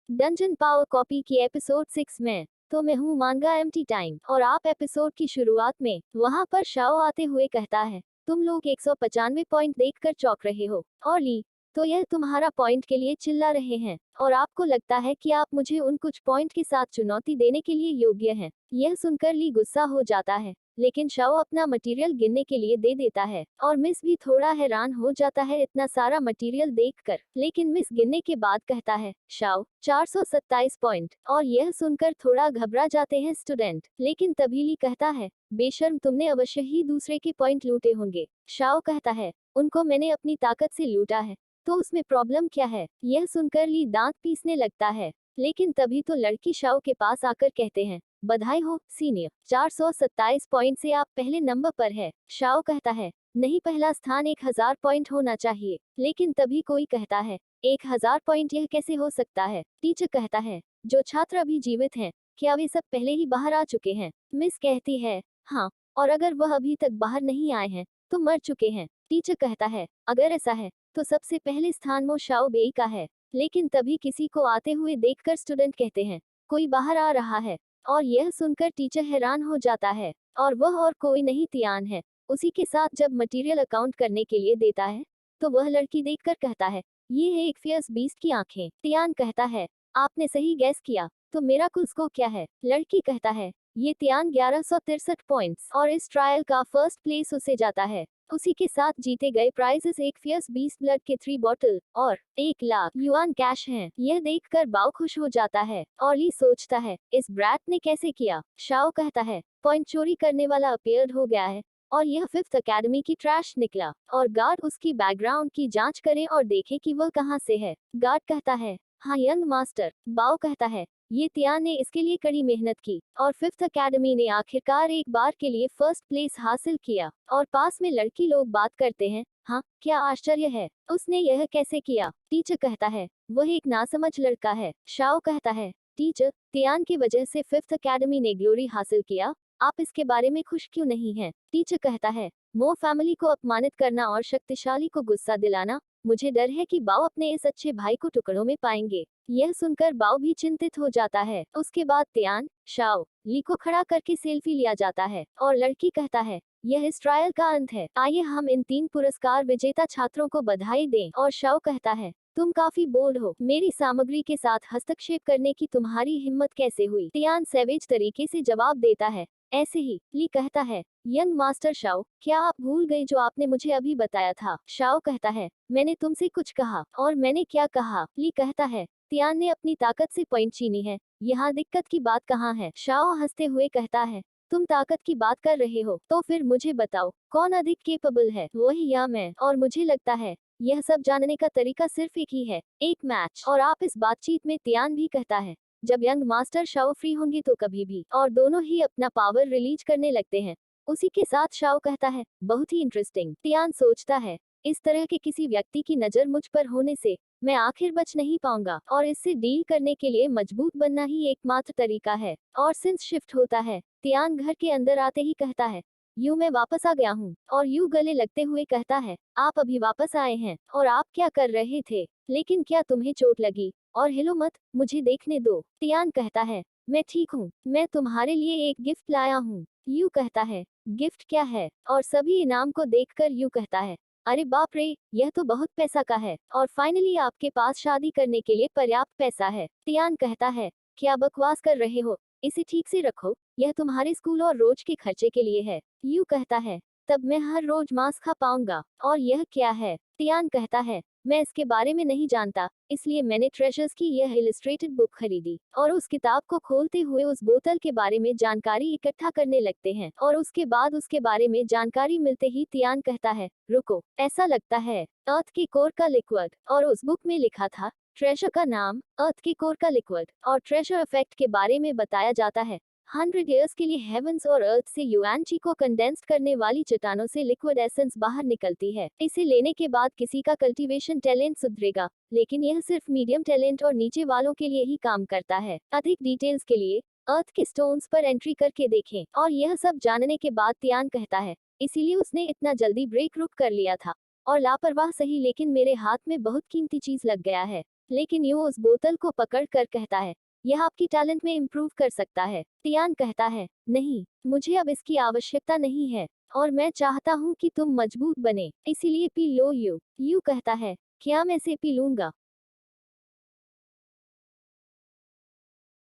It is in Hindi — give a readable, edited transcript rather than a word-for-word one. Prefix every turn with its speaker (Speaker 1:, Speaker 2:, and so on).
Speaker 1: डंजन पावर कॉपी की एपिसोड 6 में। तो मैं हूँ मांगा एम्प्टी टाइम और आप एपिसोड की शुरुआत में वहां पर शाओ आते हुए कहता है, तुम लोग 195 पॉइंट देखकर चौंक रहे हो और ली तो यह तुम्हारा पॉइंट के लिए चिल्ला रहे हैं और आपको लगता है कि आप मुझे उन कुछ पॉइंट के साथ चुनौती देने के लिए योग्य हैं। यह सुनकर ली गुस्सा हो जाता है, लेकिन शाओ अपना मटेरियल गिनने के लिए दे देता है और मिस भी थोड़ा हैरान हो जाता है इतना सारा मटेरियल देखकर, लेकिन मिस गिनने के बाद कहता है, शाओ 427 पॉइंट, और यह सुनकर थोड़ा घबरा जाते हैं स्टूडेंट। लेकिन तभी ली कहता है, बेशर्म, तुमने अवश्य ही दूसरे के पॉइंट लूटे होंगे। शाओ कहता है, उनको मैंने अपनी ताकत से लूटा है, तो उसमें प्रॉब्लम क्या है। यह सुनकर ली दांत पीसने लगता है, लेकिन तभी तो लड़की शाओ के पास आकर कहते हैं, बधाई हो सीनियर, 427 पॉइंट से आप पहले नंबर पर है। शाओ कहता है, नहीं, पहला स्थान 1000 पॉइंट होना चाहिए। लेकिन तभी कोई कहता है, 1000 पॉइंट यह कैसे हो सकता है। टीचर कहता है, जो छात्र अभी जीवित हैं, क्या वे सब पहले ही बाहर आ चुके हैं। मिस कहती है, हाँ, और अगर वह अभी तक बाहर नहीं आए हैं तो मर चुके हैं। टीचर कहता है, अगर ऐसा है तो सबसे पहले स्थान मो शाओ बेई का है। लेकिन तभी किसी को आते हुए देखकर स्टूडेंट कहते हैं, कोई बाहर आ रहा है, और यह सुनकर टीचर हैरान हो जाता है, और वह और कोई नहीं तियान है। उसी के साथ जब मटेरियल अकाउंट करने के लिए देता है तो वह लड़की देखकर कहता है, ये है एक फियर्स बीस्ट की आंखें। तियान कहता है, आपने सही गैस किया, तो मेरा कुल स्कोर क्या है। लड़की कहता है, ये तियान 1163 पॉइंट्स, और इस ट्रायल का फर्स्ट प्लेस उसे जाता है। उसी के साथ जीते गए प्राइजेस एक फियर्स बीस्ट ब्लड के 3 बॉटल और 1 लाख युआन कैश हैं। यह देखकर बाओ खुश हो जाता है और ली सोचता है, इस ब्रैट ने कैसे किया। शाओ कहता है, पॉइंट चोरी करने वाला अपीयर्ड हो गया है और यह 5th अकेडमी की ट्रैश निकला, और गार्ड उसकी बैकग्राउंड की जांच करें और देखें कि वह कहाँ से है। गार्ड कहता है, हाँ यंग मास्टर। बाओ कहता है, ये तियान ने इसके लिए कड़ी मेहनत की और 5th अकेडमी ने आखिरकार एक बार के लिए फर्स्ट प्लेस हासिल किया। और पास में लड़की लोग बात करते हैं, हाँ, क्या आश्चर्य है, उसने यह कैसे किया। टीचर कहता है, वह एक नासमझ लड़का है। शाओ कहता है, टीचर, तियान की वजह से 5th अकेडमी ने ग्लोरी हासिल किया, आप इसके बारे में खुश क्यों नहीं हैं। टीचर कहता है, मो फैमिली को अपमानित करना और शक्तिशाली को गुस्सा दिलाना, मुझे डर है कि बाओ अपने इस अच्छे भाई को टुकड़ों में पाएंगे। यह सुनकर बाओ भी चिंतित हो जाता है। उसके बाद तियान, शाओ, ली को खड़ा करके सेल्फी लिया जाता है और लड़की कहता है, यह इस ट्रायल का अंत है, आइए हम इन 3 पुरस्कार विजेता छात्रों को बधाई दें। और शाओ कहता है, तुम काफी बोल्ड हो, मेरी सामग्री के साथ हस्तक्षेप करने की तुम्हारी हिम्मत कैसे हुई। तियान सैवेज तरीके से जवाब देता है, ऐसे ही। ली कहता है, यंग मास्टर शाओ, क्या आप भूल गए जो आपने मुझे अभी बताया था। शाओ कहता है, मैंने तुमसे कुछ कहा, और मैंने क्या कहा। ली कहता है, तियान ने अपनी ताकत से पॉइंट छीनी है, यहाँ दिक्कत की बात कहाँ है। शाओ हंसते हुए कहता है, तुम ताकत की बात कर रहे हो तो फिर मुझे बताओ, कौन अधिक केपेबल है, वही या मैं। और मुझे लगता है यह सब जानने का तरीका सिर्फ एक ही है, एक मैच। और आप इस बातचीत में तियान भी कहता है, जब यंग मास्टर शाओ फ्री होंगी तो कभी भी, और दोनों ही अपना पावर रिलीज करने लगते हैं। उसी के साथ शाओ कहता है, बहुत ही इंटरेस्टिंग। तियान सोचता है, इस तरह के किसी व्यक्ति की नजर मुझ पर होने से मैं आखिर बच नहीं पाऊंगा, और इससे डील करने के लिए मजबूत बनना ही एकमात्र तरीका है। और सिंस शिफ्ट होता है, तियान घर के अंदर आते ही कहता है, यू मैं वापस आ गया हूँ। और यू गले लगते हुए कहता है, आप अभी वापस आए हैं, और आप क्या कर रहे थे, लेकिन क्या तुम्हें चोट लगी, और हिलो मत, मुझे देखने दो। तियान कहता है, मैं ठीक हूँ, मैं तुम्हारे लिए एक गिफ्ट लाया हूँ। यू कहता है, गिफ्ट क्या है। और सभी इनाम को देखकर यू कहता है, अरे बाप रे, यह तो बहुत पैसा का है, और फाइनली आपके पास शादी करने के लिए पर्याप्त पैसा है। तियान कहता है, क्या बकवास कर रहे हो, इसे ठीक से रखो, यह तुम्हारे स्कूल और रोज के खर्चे के लिए है। यू कहता है, तब मैं हर रोज मांस खा पाऊंगा। और यह क्या है। तियान कहता है, मैं इसके बारे में नहीं जानता, इसलिए मैंने ट्रेजर्स की यह इलस्ट्रेटेड बुक खरीदी। और उस किताब को खोलते हुए उस बोतल के बारे में जानकारी इकट्ठा करने लगते हैं, और उसके बाद उसके बारे में जानकारी मिलते ही तियान कहता है, रुको, ऐसा लगता है अर्थ के कोर का लिक्विड। और उस बुक में लिखा था, ट्रेजर का नाम अर्थ के कोर का लिक्विड, और ट्रेजर इफेक्ट के बारे में बताया जाता है। 100 ईयर्स के लिए हेवंस और अर्थ से युआनची को कंडेंस्ड करने वाली चट्टानों से लिक्विड एसेंस बाहर निकलती है। इसे लेने के बाद किसी का कल्टीवेशन टैलेंट सुधरेगा, लेकिन यह सिर्फ मीडियम टैलेंट और नीचे वालों के लिए ही काम करता है। अधिक डिटेल्स के लिए अर्थ के स्टोन्स पर एंट्री करके देखें। और यह सब जानने के बाद तियान कहता है, इसीलिए उसने इतना जल्दी ब्रेक रुक कर लिया था, और लापरवाह सही, लेकिन मेरे हाथ में बहुत कीमती चीज लग गया है। लेकिन यू उस बोतल को पकड़ कर कहता है, यह आपकी टैलेंट में इम्प्रूव कर सकता है। टियान कहता है, नहीं, मुझे अब इसकी आवश्यकता नहीं है, और मैं चाहता हूँ कि तुम मजबूत बने, इसीलिए पी लो। यू कहता है, क्या मैं इसे पी लूंगा?